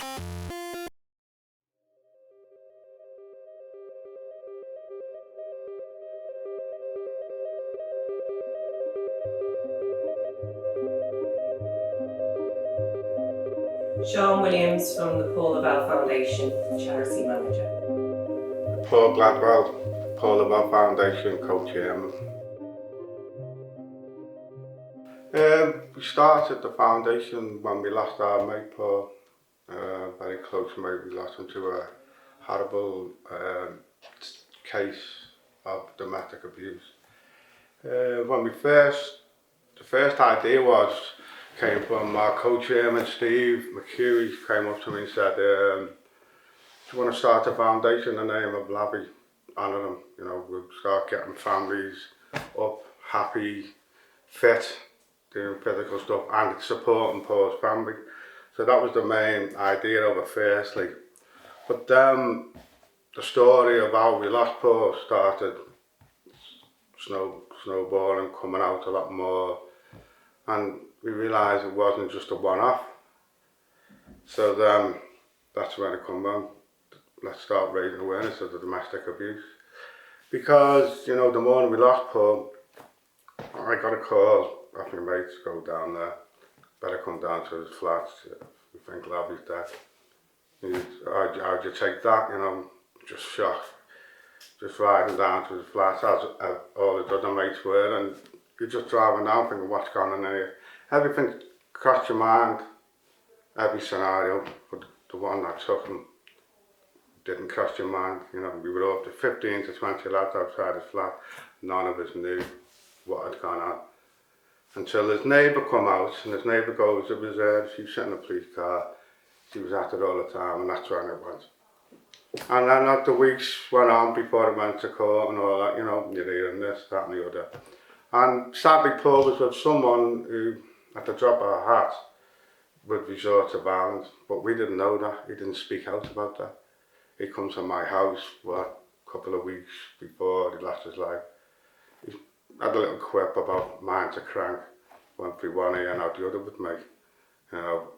Sean Williams from the Paul Lavelle Foundation, Charity Manager. Paul Gladwell, Paul Lavelle Foundation co-chairman. We started the foundation when we lost our mate Paul, very close mate. We lost him to a horrible case of domestic abuse. When the first idea came from our co-chairman Steve McHugh. Came up to me and said, do you want to start a foundation in the name of Lavie, honour him, you know, we'll start getting families up, happy, fit, doing physical stuff and supporting Paul's family. So that was the main idea of it firstly. But then the story of how we lost Paul started snowballing, coming out a lot more, and we realised it wasn't just a one-off. So then that's when it come on. Let's start raising awareness of the domestic abuse. Because, you know, the morning we lost Paul, I got a call off my mates, go down there, better come down to his flat, we think Lavie's dead. How'd you take that, you know, just shocked. Just riding down to his flat, as all his other mates were, and you're just driving down thinking, what's going on here? Everything crossed your mind, every scenario, but the one that took him didn't cross your mind. You know, we were up to 15 to 20 lads outside his flat. None of us knew what had gone on. Until his neighbour come out, and his neighbour goes, it was she was sitting in a police car, she was at it all the time, and that's when it went. And then as the weeks went on before it went to court and all that, you know, you're hearing this, that and the other. And sadly Paul was with someone who, at the drop of a hat, would resort to violence, but we didn't know that, he didn't speak out about that. He comes to my house, a couple of weeks before he lost his life. He had a little quip about mine to crank, went through one ear and out the other with me, you know.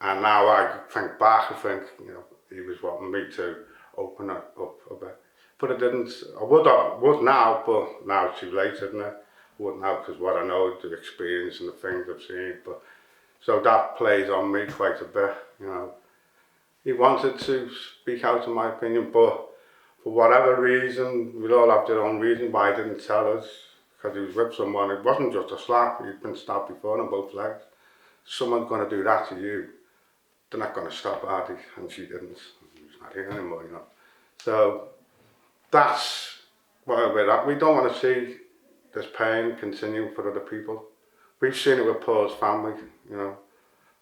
And now I think back, I think, you know, he was wanting me to open it up a bit. But I didn't, I would now, but now it's too late, isn't it? I wouldn't now because what I know, the experience and the things I've seen. But so that plays on me quite a bit, you know. He wanted to speak out in my opinion, but for whatever reason, we all have their own reason why he didn't tell us, because he was with someone. It wasn't just a slap, he'd been stabbed before on both legs. Someone's going to do that to you, they're not going to stop, are they? And she didn't. She's not here anymore, you know. So that's where we're at. We don't want to see this pain continue for other people. We've seen it with Paul's family, you know.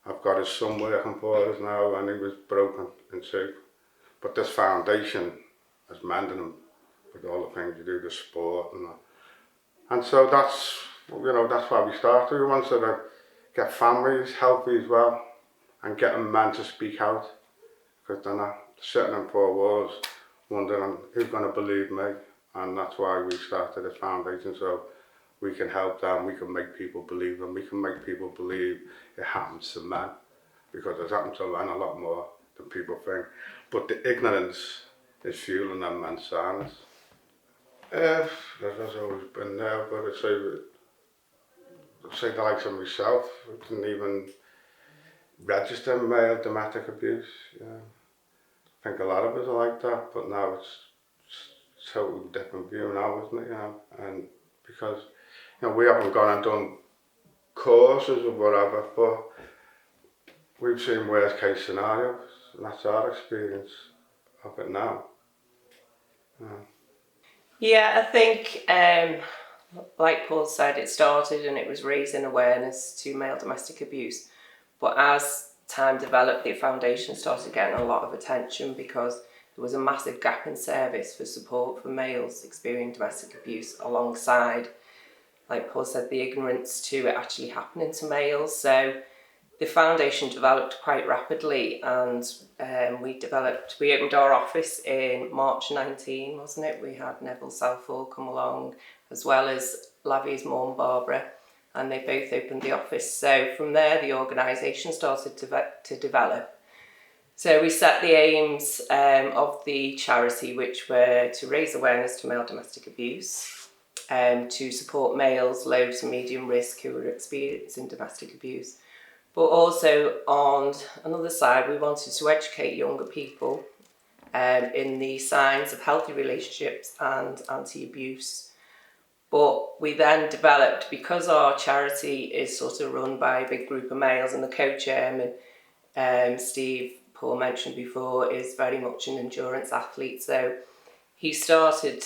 I've got his son working for us now, and he was broken in two. But this foundation is mending him with all the things you do, the sport and that. And so that's, you know, that's why we started. We wanted to get families healthy as well, and getting men to speak out, because they're not sitting in four walls wondering who's going to believe me, and that's why we started this foundation, so we can help them, we can make people believe them, we can make people believe it happens to men, because it's happened to men a lot more than people think, but the ignorance is fueling them men's silence. There's always been there, but I'd say the likes of myself, I didn't even register male domestic abuse. Yeah. I think a lot of us are like that, but now it's a totally different view now, isn't it? You know, and because you know we haven't gone and done courses or whatever, but we've seen worst case scenarios, and that's our experience of it now. Yeah, I think, like Paul said, it started and it was raising awareness to male domestic abuse. But as time developed, the foundation started getting a lot of attention because there was a massive gap in service for support for males experiencing domestic abuse, alongside, like Paul said, the ignorance to it actually happening to males. So the foundation developed quite rapidly, and we opened our office in March 19, wasn't it? We had Neville Southall come along, as well as Lavie's mum, Barbara, and they both opened the office. So from there, the organisation started to develop. So we set the aims of the charity, which were to raise awareness to male domestic abuse, to support males low to medium risk who are experiencing domestic abuse. But also on another side, we wanted to educate younger people in the signs of healthy relationships and anti-abuse. But we then developed, because our charity is sort of run by a big group of males, and the co-chairman, Steve, Paul mentioned before, is very much an endurance athlete. So he started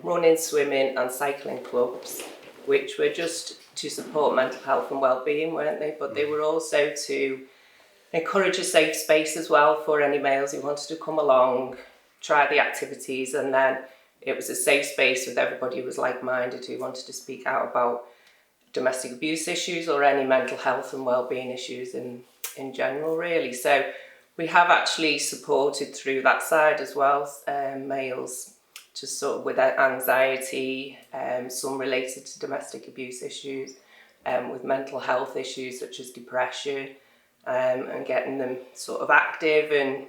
running, swimming and cycling clubs, which were just to support mental health and well-being, weren't they? But they were also to encourage a safe space as well for any males who wanted to come along, try the activities, and then it was a safe space with everybody who was like-minded, who wanted to speak out about domestic abuse issues or any mental health and well-being issues in general, really. So we have actually supported through that side as well, males just sort of with anxiety, some related to domestic abuse issues, with mental health issues such as depression, and getting them sort of active and,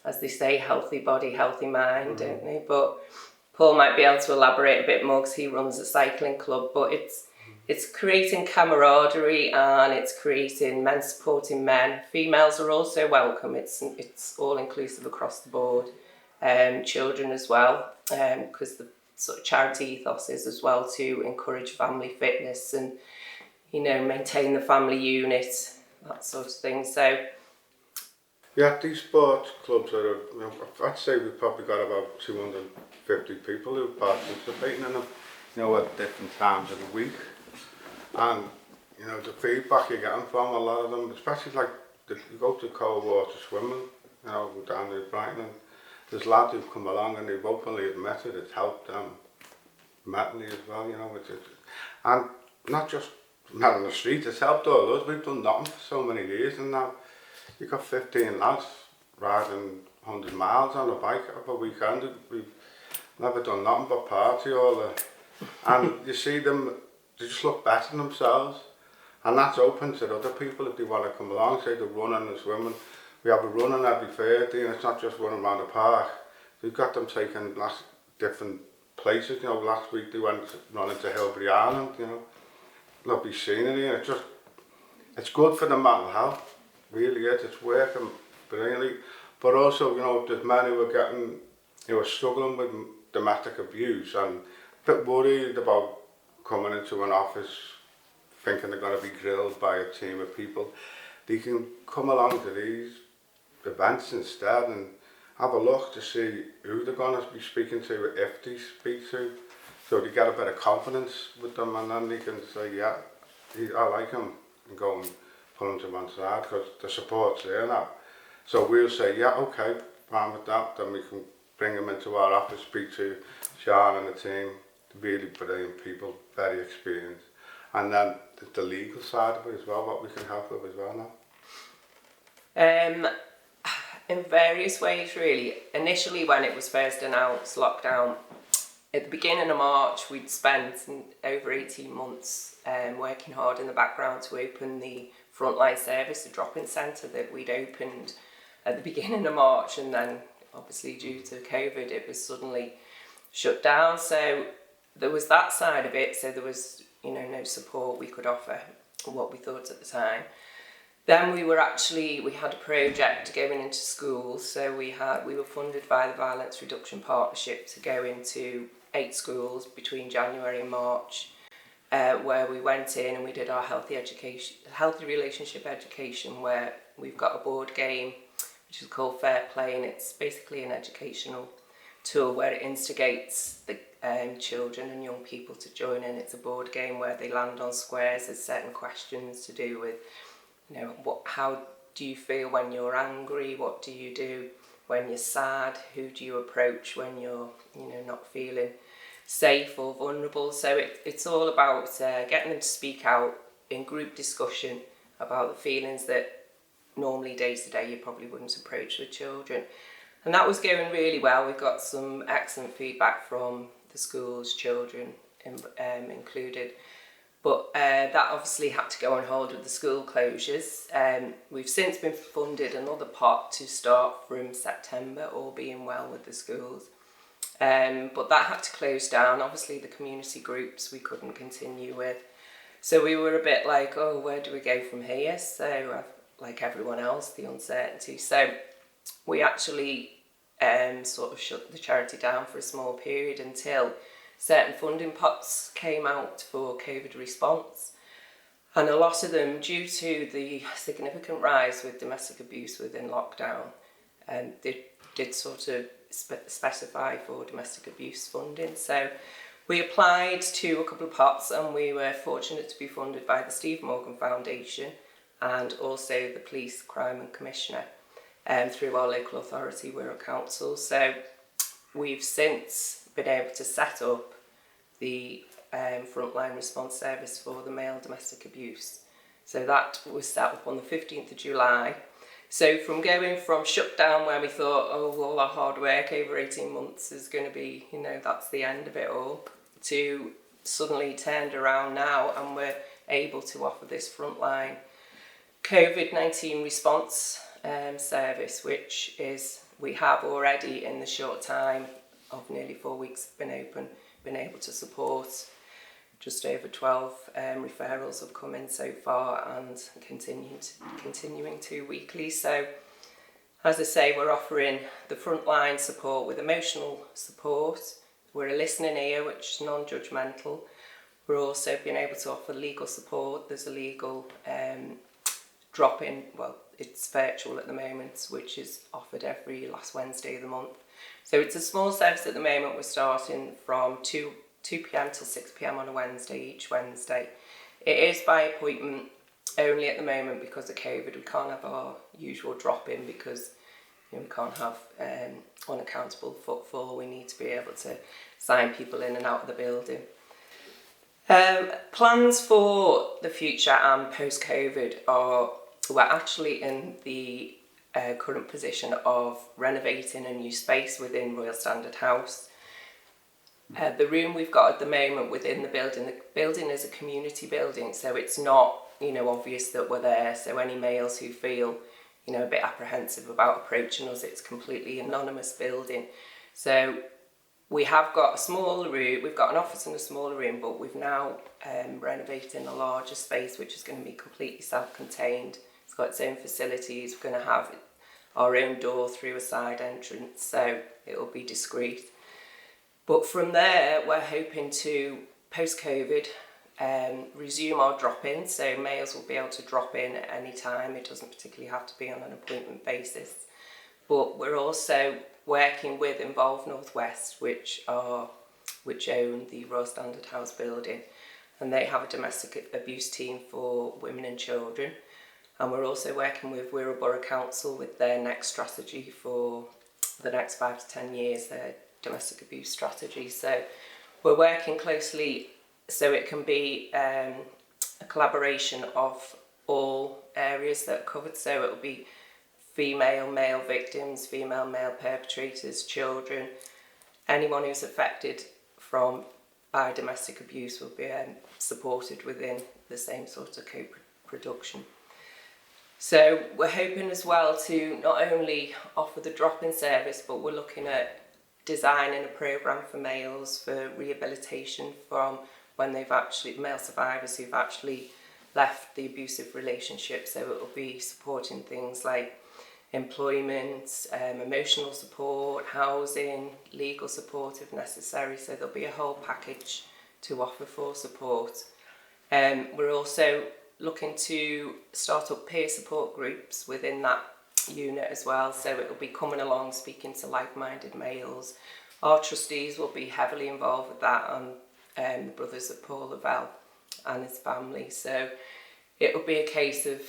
as they say, healthy body, healthy mind, don't they? But Paul might be able to elaborate a bit more because he runs a cycling club, but it's creating camaraderie and it's creating men supporting men. Females are also welcome. It's all inclusive across the board. Children as well, because the sort of charity ethos is as well to encourage family fitness and, you know, maintain the family unit, that sort of thing. So Yeah, these sports clubs are, I'd say we've probably got about 250 people who are participating in them, you know, at different times of the week. And, you know, the feedback you're getting from a lot of them, especially like you go to cold water swimming, you know, down there in Brighton, and there's lads who've come along and they've openly admitted it's helped them mentally as well, you know. And not just not on the street, it's helped all us. We've done nothing for so many years, and now you've got 15 lads riding 100 miles on a bike every weekend. We've never done nothing but party and you see them, they just look better than themselves, and that's open to other people if they want to come along, say they're running and swimming. We have a running every Thursday, and it's not just running around the park. We've got them taking different places, you know. Last week they went running to Hilbury Island, you know. Lovely scenery, and it's good for the mental health, really is. It's working brilliantly. But also, you know, there's men who are struggling with domestic abuse and a bit worried about coming into an office thinking they're going to be grilled by a team of people. They can come along to these events instead and have a look to see who they're going to be speaking to, if they speak to, so they get a bit of confidence with them, and then they can say, yeah, I like him, and go and pull him to one side, because the support's there now. So we'll say, yeah, okay, fine with that, then we can bring him into our office, speak to Sharne and the team, really brilliant people, very experienced. And then the legal side of it as well, what we can help with as well now. In various ways, really. Initially, when it was first announced, lockdown, at the beginning of March, we'd spent over 18 months working hard in the background to open the frontline service, the drop-in centre that we'd opened at the beginning of March, and then obviously due to COVID it was suddenly shut down. So there was that side of it, so there was, you know, no support we could offer, what we thought at the time. Then we had a project going into schools, so we were funded by the Violence Reduction Partnership to go into 8 schools between January and March, where we went in and we did our healthy relationship education, where we've got a board game which is called Fair Play, and it's basically an educational tool where it instigates the children and young people to join in. It's a board game where they land on squares. There's certain questions to do with, you know, how do you feel when you're angry? What do you do when you're sad? Who do you approach when you're, you know, not feeling safe or vulnerable? So it's all about getting them to speak out in group discussion about the feelings that normally day to day you probably wouldn't approach with children. And that was going really well. We got some excellent feedback from the schools, children included. But that obviously had to go on hold with the school closures. We've since been funded another pot to start from September, all being well with the schools. But that had to close down. Obviously the community groups we couldn't continue with. So we were a bit like, oh, where do we go from here? So like everyone else, the uncertainty. So we actually sort of shut the charity down for a small period until certain funding pots came out for COVID response. And a lot of them, due to the significant rise with domestic abuse within lockdown, did sort of specify for domestic abuse funding. So we applied to a couple of pots and we were fortunate to be funded by the Sharne and Paul Foundation and also the Police, Crime and Commissioner through our local authority, Wirral Council. So we've since been able to set up the frontline response service for the male domestic abuse. So that was set up on the 15th of July. So from going from shutdown where we thought, oh, all our hard work over 18 months is going to be, that's the end of it all, to suddenly turned around now and we're able to offer this frontline COVID-19 response service, which is, we have already in the short time of nearly 4 weeks been open, been able to support just over 12 referrals have come in so far and continuing to weekly. So as I say, we're offering the frontline support with emotional support. We're a listening ear, which is non-judgmental. We're also being able to offer legal support. There's a legal drop-in, well, it's virtual at the moment, which is offered every last Wednesday of the month. So it's a small service at the moment. We're starting from 2 p.m. till 6 p.m. on a Wednesday, each Wednesday. It is by appointment only at the moment because of COVID. We can't have our usual drop-in because we can't have unaccountable footfall. We need to be able to sign people in and out of the building. Plans for the future and post-COVID are, we're actually in the current position of renovating a new space within Royal Standard House. The room we've got at the moment within the building is a community building, so it's not, obvious that we're there. So any males who feel, a bit apprehensive about approaching us, it's completely anonymous building. So we have got a smaller room, we've got an office in a smaller room, but we've now renovating a larger space, which is going to be completely self-contained. It's got its own facilities. We're going to have our own door through a side entrance, so it'll be discreet. But from there, we're hoping to, post-COVID, resume our drop-in. So males will be able to drop in at any time. It doesn't particularly have to be on an appointment basis. But we're also working with Involve Northwest, which own the Royal Standard House building. And they have a domestic abuse team for women and children. And we're also working with Wirral Borough Council with their next strategy for the next 5 to 10 years, their domestic abuse strategy. So we're working closely so it can be a collaboration of all areas that are covered. So it will be female, male victims, female, male perpetrators, children. Anyone who's affected by domestic abuse will be supported within the same sort of co-production. So we're hoping as well to not only offer the drop-in service, but we're looking at designing a programme for males for rehabilitation from when they've actually, male survivors who've actually left the abusive relationship. So it will be supporting things like employment, emotional support, housing, legal support if necessary. So there'll be a whole package to offer for support. We're also looking to start up peer support groups within that unit as well, so it will be coming along, speaking to like-minded males. Our trustees will be heavily involved with that, and the brothers of Paul Lavelle and his family. So it will be a case of,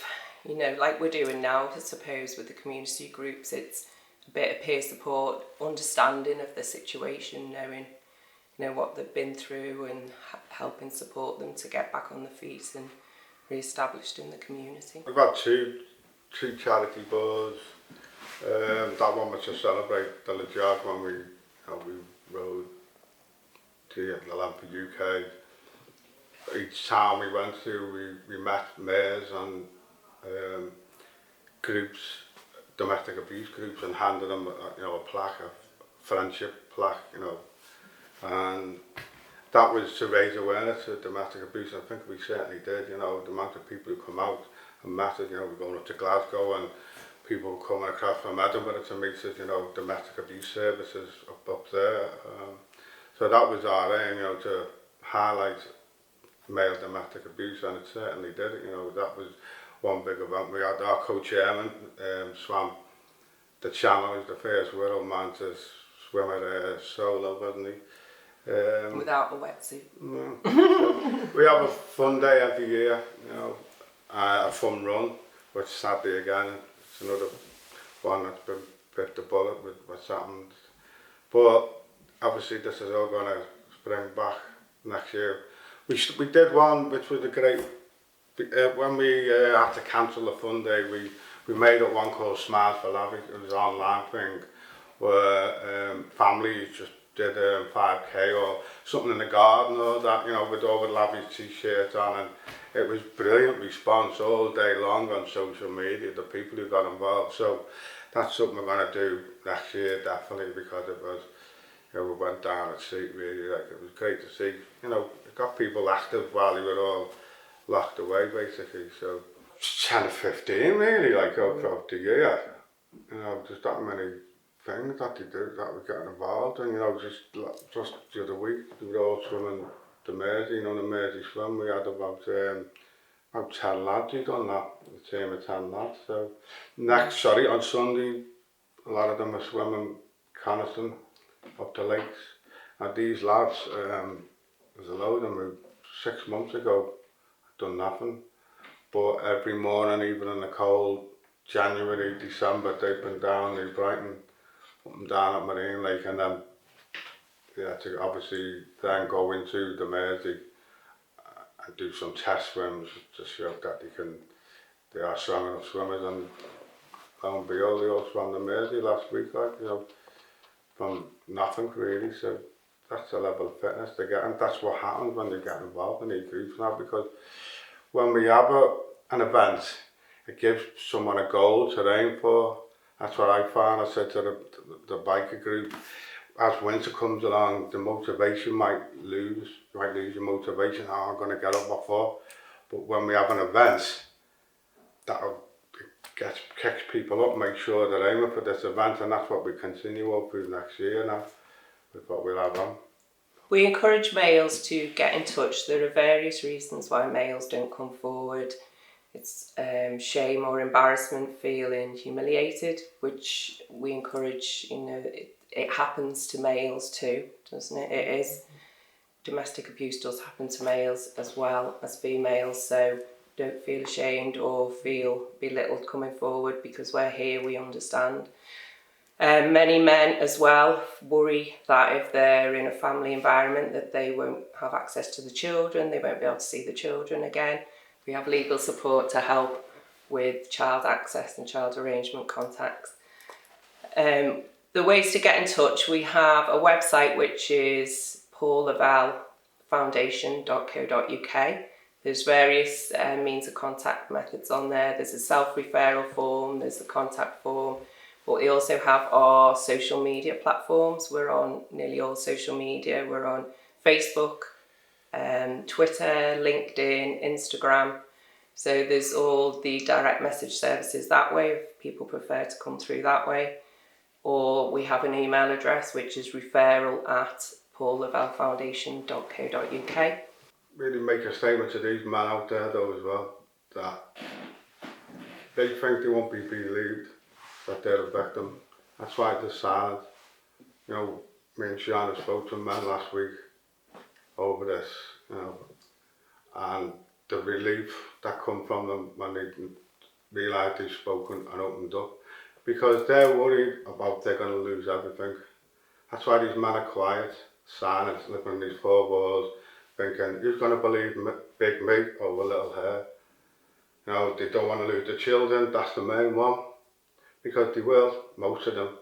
like we're doing now, I suppose, with the community groups, it's a bit of peer support, understanding of the situation, knowing what they've been through and helping support them to get back on their feet and re-established in the community. We've got two charity balls. That one was to celebrate the Lajag when we rode to the Lamp UK. each town we went to, we met mayors and groups, domestic abuse groups, and handed them, a plaque, a friendship plaque, and that was to raise awareness of domestic abuse. I think we certainly did. The amount of people who come out and met us. We're going up to Gladwell and people coming across from Edinburgh to meet us. Domestic abuse services up there. So that was our aim, to highlight male domestic abuse, and it certainly did. That was one big event. We had our co-chairman swam the channel. He was the first world man to swim it solo, wasn't he? Without a wetsuit. No. So we have a fun day every year, a fun run, which sadly again, it's another one that's been bit the bullet with what's happened. But obviously this is all going to spring back next year. We did one which was a great, when we had to cancel the fun day, we made up one called Smiles for Lavie. It was an online thing where families just did 5k or something in the garden or that, with all the Lavie t-shirts on, and it was brilliant response all day long on social media, the people who got involved. So that's something we're going to do next year definitely, because it was, we went down at sea really, it was great to see, it got people active while they were all locked away basically. So 10 or 15 really, throughout the year, there's that many things that they do that we get involved in, just the other week we were all swimming the Mersey, the Mersey swim. We had about 10 lads who done that, the team of 10 lads. So on Sunday, a lot of them are swimming Coniston up the lakes, and these lads, there's a load of them who 6 months ago had done nothing, but every morning, even in the cold January, December, they've been down New Brighton, up and down at Marine Lake, and then to obviously then go into the Mersey and do some test swims to show that they are strong enough swimmers. And lo and behold, they all swam the Mersey last week, from nothing really. So that's the level of fitness they get, and that's what happens when they get involved in these groups now, because when we have an event, it gives someone a goal to aim for. That's what I found. I said to the biker group, as winter comes along, the motivation might lose. You might lose your motivation. Oh, I'm going to get up before. But when we have an event, that'll kicks people up, make sure they're aiming for this event, and that's what we continue up through next year now, with what we'll have on. We encourage males to get in touch. There are various reasons why males don't come forward. It's shame or embarrassment, feeling humiliated, which we encourage, it happens to males too, doesn't it? It is. Domestic abuse does happen to males as well as females, so don't feel ashamed or feel belittled coming forward, because we're here, we understand. Many men as well worry that if they're in a family environment that they won't have access to the children, they won't be able to see the children again. We have legal support to help with child access and child arrangement contacts. The ways to get in touch, we have a website which is Paul Lavelle Foundation.co.uk. There's various means of contact methods on there. There's a self-referral form, there's a contact form, but we also have our social media platforms. We're on nearly all social media. We're on Facebook, Twitter, LinkedIn, Instagram. So there's all the direct message services that way if people prefer to come through that way. Or we have an email address which is referral@paullavellefoundation.co.uk. Really make a statement to these men out there though as well, that they think they won't be believed that they're a victim. That's why they're silent. Me and Sharne spoke to men last week over this, and the relief that come from them when they realise they've spoken and opened up, because they're worried about they're going to lose everything. That's why these men are quiet, silent, living in these four walls, thinking, who's going to believe big me over little her? They don't want to lose the children, that's the main one, because they will, most of them.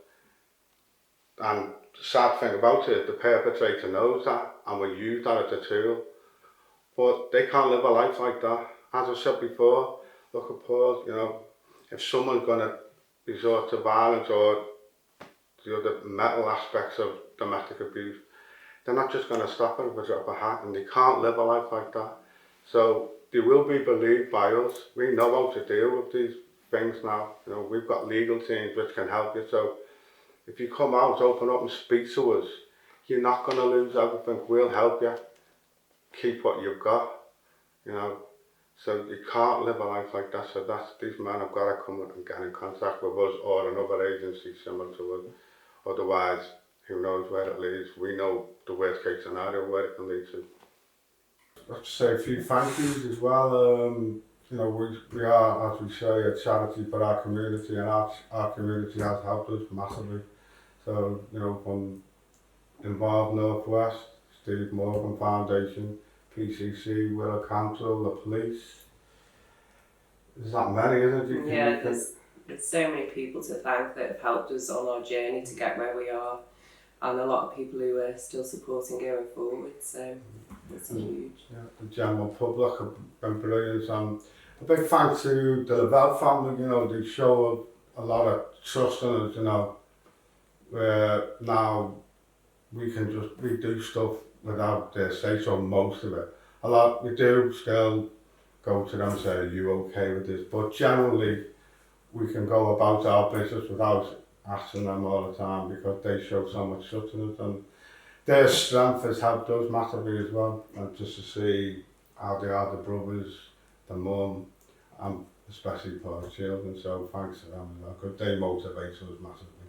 And the sad thing about it, the perpetrator knows that and will use that as a tool. but they can't live a life like that. As I said before, look at Paul, you know, if someone's going to resort to violence or the other mental aspects of domestic abuse, they're not just going to stop it with a drop of a hat, and they can't live a life like that. So they will be believed by us. We know how to deal with these things now. You know, we've got legal teams which can help you. So if you come out, open up and speak to us, you're not going to lose everything. We'll help you keep what you've got, you know. So you can't live a life like that. So these men have got to come and get in contact with us or another agency similar to us. Otherwise, who knows where it leads. We know the worst case scenario where it can lead to. I'd like to say a few thank yous as well. You know, we are, as we say, a charity for our community, and our community has helped us massively. So, you know, from Involved Northwest, Steve Morgan Foundation, PCC, Wirral Council, the police. There's that many, isn't it? Yeah, there's so many people to thank that have helped us on our journey to get where we are, and a lot of people who are still supporting going forward, so it's huge. Yeah, the general public have been brilliant, and a big thanks to the Lavelle family. You know, they show a lot of trust in us, you know, where now we do stuff without their say so, most of it. A lot, we do still go to them and say, are you okay with this? But generally, we can go about our business without asking them all the time, because they show so much trust in us, and their strength has helped us massively as well. And just to see how they are, the brothers, the mum, and especially for the children. So thanks to them as well, because they motivate us massively.